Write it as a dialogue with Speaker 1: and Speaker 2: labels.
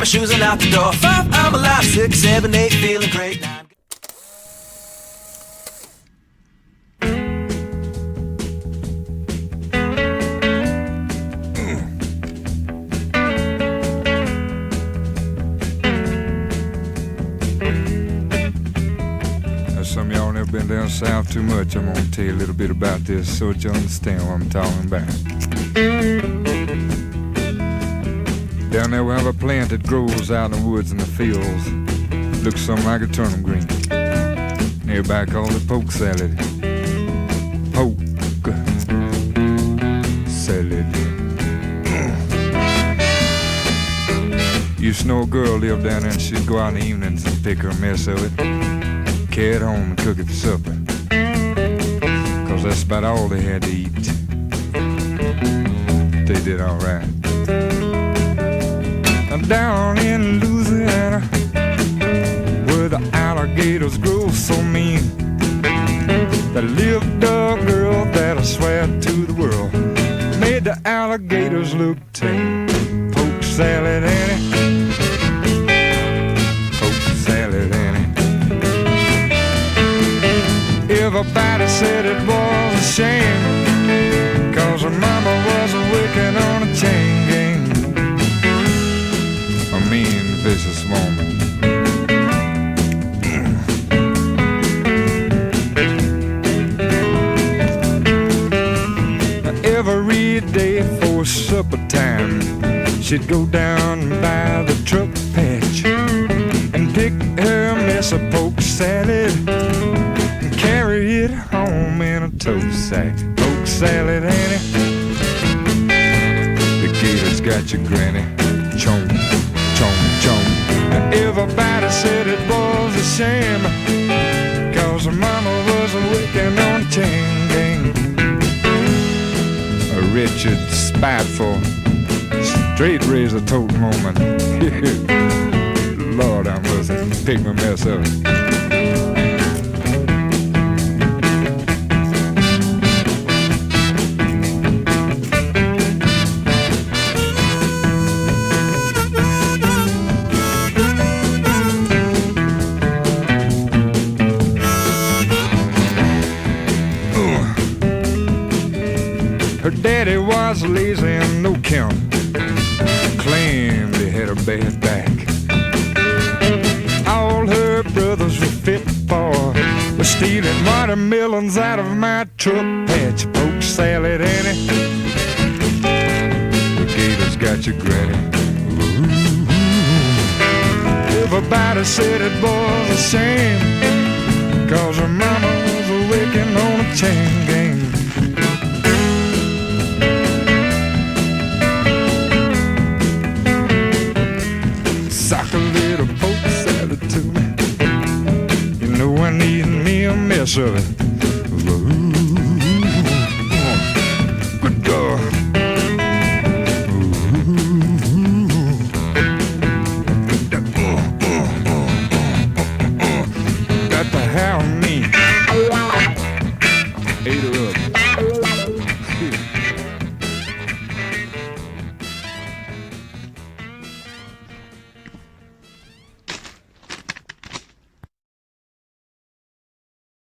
Speaker 1: my shoes and out the door. 5, I'm alive. 6, 7, 8, feeling great. 9.
Speaker 2: Some of y'all never been down south too much. I'm gonna tell you a little bit about this so that you understand what I'm talking about. Down there we have a plant that grows out in the woods and the fields. Looks something like a turnip green. Everybody calls it poke salad. Poke salad. Used to know a girl lived down there and she'd go out in the evenings and pick her a mess of it, carry it home and cook it for supper, 'cause that's about all they had to eat. They did all right. Down in Louisiana, where the alligators grow so mean, there lived a girl that I swear to the world made the alligators look tame. Poke salad, Annie. Poke salad, Annie. Everybody said it was a shame, 'cause her mama was working on a chain gang. A mean, vicious woman. Every day for supper time, she'd go down by the truck patch and pick her mess of poke salad and carry it home in a tote sack. Poke salad, Annie. The gators got your granny. Chomp, chomp, chomp. Everybody said it was a shame, 'cause her mama was working on a chain gang. A wretched, spiteful, straight razor toting woman. Lord, I must have picked my mess up. Her daddy was lazy and no count, claimed he had a bad back. All her brothers were fit for was stealing watermelons out of my truck patch. Poke salad, Annie. The gators got your granny. Ooh. Everybody said it was a shame, 'cause her mama was working on a chain gang. Sock a little poke salad to me. You know I need me a mess of it.